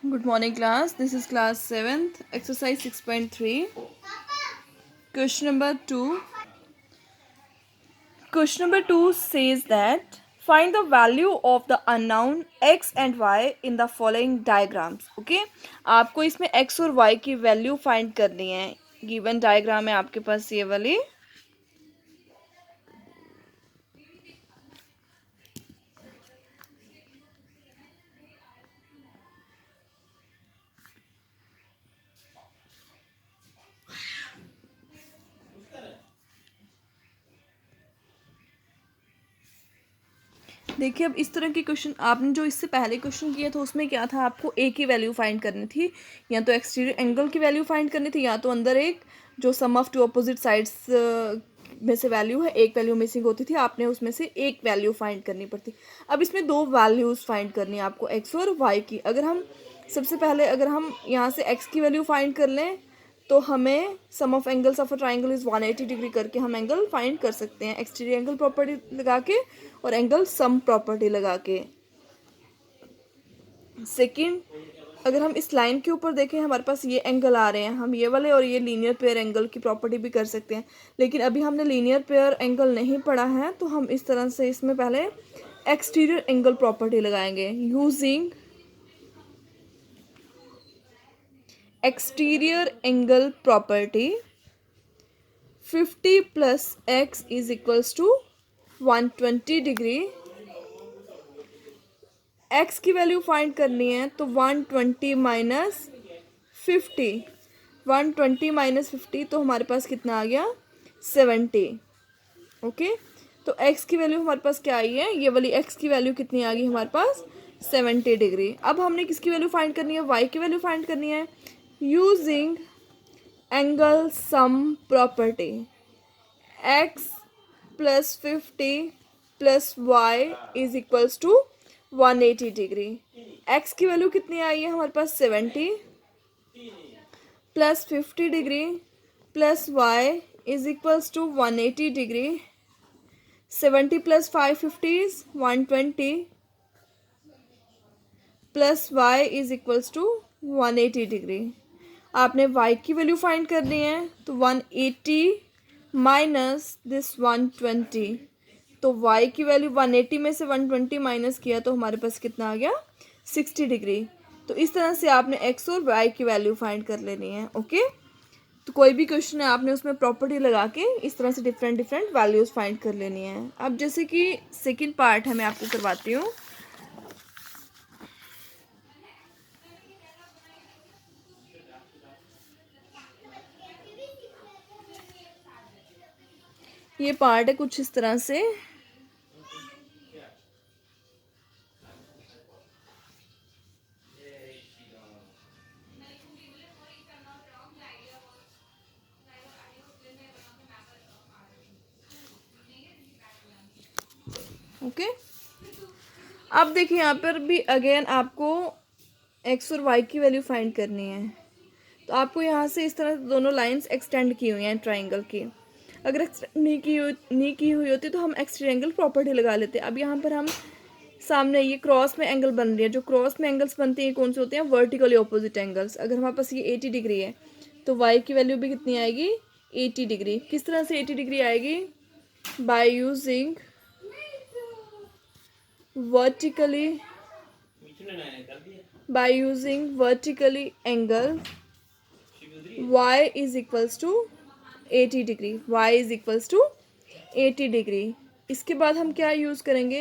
Good morning, class. This is class 7th, exercise 6.3. Question number 2. Question number 2 says that find the value of the unknown x and y in the following diagrams. Okay, आपको इसमें x और y की value find करनी है. Given diagram है आपके पास ये वाली. देखिए, अब इस तरह के क्वेश्चन आपने जो इससे पहले क्वेश्चन किया था उसमें क्या था, आपको ए की वैल्यू फाइंड करनी थी, या तो एक्सटीरियर एंगल की वैल्यू फाइंड करनी थी, या तो अंदर एक जो सम ऑफ टू अपोजिट साइड्स में से वैल्यू है, एक वैल्यू मिसिंग होती थी, आपने उसमें से एक वैल्यू फाइंड करनी पड़ती. अब इसमें दो वैल्यूज़ फाइंड करनी है आपको, एक्स और वाई की. अगर हम सबसे पहले अगर हम यहाँ से एक्स की वैल्यू फाइंड कर लें तो हमें sum of angles of a triangle is 180 degree करके हम एंगल फाइंड कर सकते हैं, एक्सटीरियर एंगल प्रॉपर्टी लगा के और एंगल सम प्रॉपर्टी लगा के. सेकंड, अगर हम इस लाइन के ऊपर देखें, हमारे पास ये एंगल आ रहे हैं, हम ये वाले और ये लीनियर पेयर एंगल की प्रॉपर्टी भी कर सकते हैं, लेकिन अभी हमने लीनियर पेयर एंगल नहीं पढ़ा है, तो हम इस तरह से इसमें पहले एक्सटीरियर एंगल प्रॉपर्टी लगाएंगे. Using exterior angle property 50 plus x is equals to 120 degree. X की वैल्यू फाइंड करनी है तो 120 माइनस 50. 120 माइनस 50 तो हमारे पास कितना आ गया, 70. ओके, तो एक्स की वैल्यू हमारे पास क्या आई है, ये वाली एक्स की वैल्यू कितनी आ गई हमारे पास, 70 डिग्री. अब हमने किसकी वैल्यू फाइंड करनी है, वाई की वैल्यू फाइंड करनी है. Using angle sum property x plus 50 plus y is equals to 180 degree. X की वैल्यू कितनी आई है हमारे पास, 70 plus 50 degree plus y is equals to 180 degree. 70 plus 550 is 120 plus y is equals to 180 degree. आपने y की value find करनी है तो 180 माइनस दिस 120, तो y की वैल्यू 180 में से 120 माइनस किया तो हमारे पास कितना आ गया, 60 डिग्री. तो इस तरह से आपने x और y की वैल्यू फाइंड कर लेनी है. ओके, तो कोई भी क्वेश्चन है आपने उसमें प्रॉपर्टी लगा के इस तरह से डिफरेंट डिफरेंट वैल्यूज़ फाइंड कर लेनी है. अब जैसे कि सेकंड पार्ट है, मैं आपको करवाती हूँ. ये पार्ट है कुछ इस तरह से. ओके, अब देखिए यहाँ पर भी अगेन आपको एक्स और वाई की वैल्यू फाइंड करनी है. तो आपको यहाँ से इस तरह दोनों लाइंस एक्सटेंड की हुई हैं ट्राइंगल की. अगर एक्सटेंड नहीं की हुई होती तो हम एक्सटीरियर एंगल प्रॉपर्टी लगा लेते. अब यहाँ पर हम सामने ये क्रॉस में एंगल बन रही है, जो क्रॉस में एंगल्स बनते हैं कौन से होते हैं, वर्टिकली ऑपोजिट एंगल्स. अगर हमारे पास ये 80 डिग्री है तो वाई की वैल्यू भी कितनी आएगी, 80 डिग्री. किस तरह से 80 डिग्री आएगी, by using vertically angle y is equals to 80 degree. y is equals to 80 degree. इसके बाद हम क्या यूज़ करेंगे,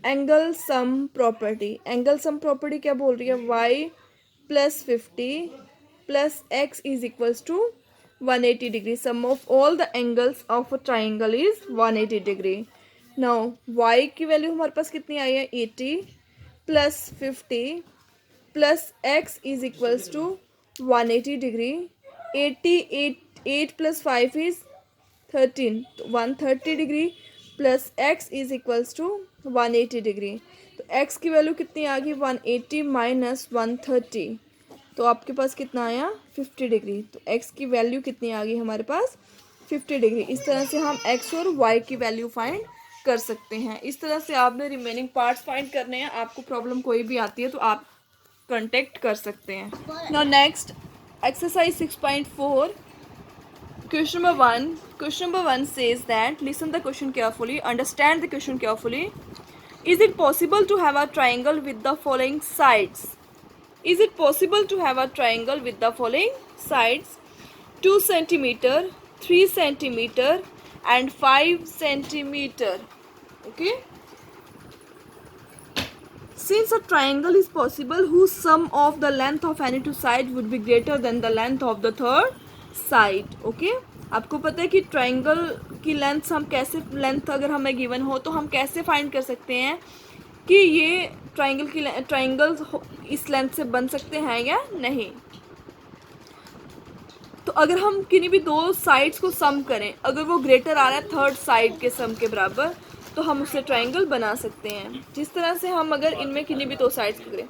angle sum property. Angle sum property क्या बोल रही है, y plus 50 plus x is equals to 180 degree. Sum of all the angles of a triangle is 180 degree. Now y की वैल्यू हमारे पास कितनी आई है, 80 plus 50 plus x is equals to 180 degree. 8 plus 5 is 13, तो 130 degree plus x is equals to 180 degree. तो x की value कितनी आ गई, 180 माइनस 130, तो आपके पास कितना आया, 50 डिग्री. तो x की वैल्यू कितनी आ गई हमारे पास, 50 डिग्री. इस तरह से हम x और y की वैल्यू फाइंड कर सकते हैं. इस तरह से आपने रिमेनिंग पार्ट्स फाइंड करने हैं. आपको प्रॉब्लम कोई भी आती है तो आप कांटेक्ट कर सकते हैं. Now next exercise 6.4 question number 1 says that listen the question carefully, understand the question carefully. Is it possible to have a triangle with the following sides? Is it possible to have a triangle with the following sides? 2 centimeter, 3 centimeter and 5 centimeter. Okay. Since a triangle is possible whose sum of the length of any two sides would be greater than the length of the third side. Okay. आपको पता है कि triangle की length हम कैसे, length अगर हमें given हो तो हम कैसे फाइंड कर सकते हैं कि ये ट्राइंगल इस लेंथ से बन सकते हैं या नहीं. तो अगर हम किन्हीं भी दो साइड्स को सम करें, अगर वो ग्रेटर आ रहा है थर्ड साइड के सम के बराबर, तो हम उससे ट्राइंगल बना सकते हैं. जिस तरह से हम अगर इनमें किन्हीं भी दो साइड्स को करें,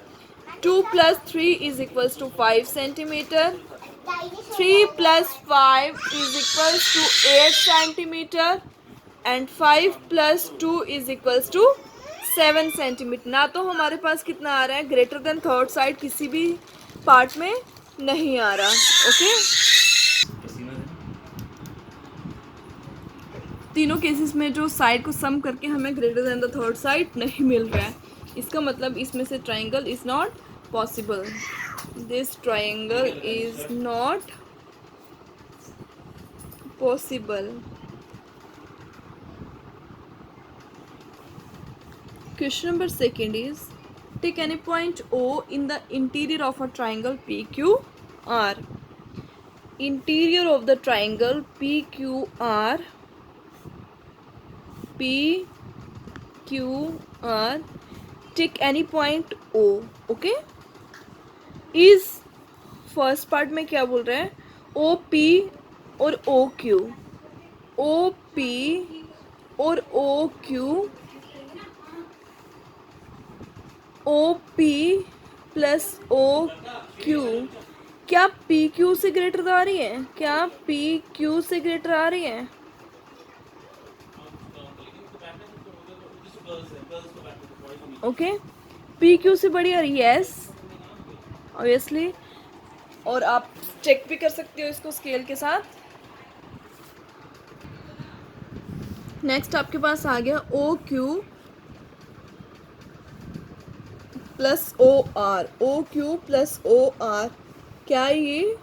2 + 3 = 5 सेंटीमीटर, 3 + 5 = 8 सेंटीमीटर एंड 5 + 2 = 7 सेंटीमीटर. ना तो हमारे पास कितना आ रहा है, ग्रेटर देन थर्ड साइड किसी भी पार्ट में नहीं आ रहा. ओके. तीनों केसेस में जो साइड को सम करके हमें greater than the third side नहीं मिल रहा है, इसका मतलब इसमें से triangle is not possible. This triangle is not possible. Question number 2 is take any point O in the interior of a triangle PQR. Interior of the triangle PQR take any point O. Okay. is first part में क्या बोल रहे हैं, OP और OQ, OP और OQ, OP + OQ क्या PQ से greater आ रही है, क्या PQ से ग्रेटर आ रही है. ओके. PQ से बड़ी आ रही है, यस ऑब्वियसली. और आप चेक भी कर सकते हो इसको स्केल के साथ. नेक्स्ट आपके पास आ गया OQ + OR, OQ + OR. क्या ये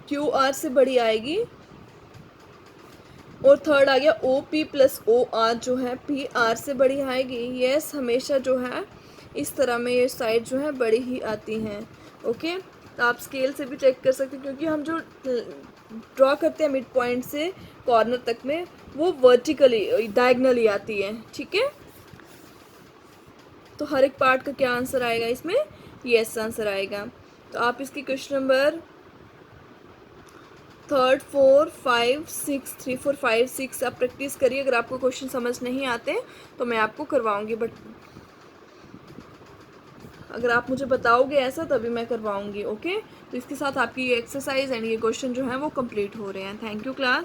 QR से बड़ी आएगी. और थर्ड आ गया OP + OR जो है PR से बड़ी आएगी. यस, हमेशा जो है इस तरह में ये साइड जो है बड़ी ही आती हैं. ओके. तो आप स्केल से भी चेक कर सकते हैं, क्योंकि हम जो ड्रॉ करते हैं मिड पॉइंट से कॉर्नर तक में, वो वर्टिकली डायगनली आती है. ठीक है. तो हर एक पार्ट का क्या आंसर आएगा इसमें, यस आंसर आएगा. तो आप इसकी क्वेश्चन नंबर 3, 4, 5, 6, 3, 4, 5, 6 आप प्रैक्टिस करिए. अगर आपको क्वेश्चन समझ नहीं आते तो मैं आपको करवाऊंगी, बट अगर आप मुझे बताओगे ऐसा तभी मैं करवाऊंगी. ओके. तो इसके साथ आपकी ये एक्सरसाइज एंड ये क्वेश्चन जो है वो कंप्लीट हो रहे हैं. Thank you class.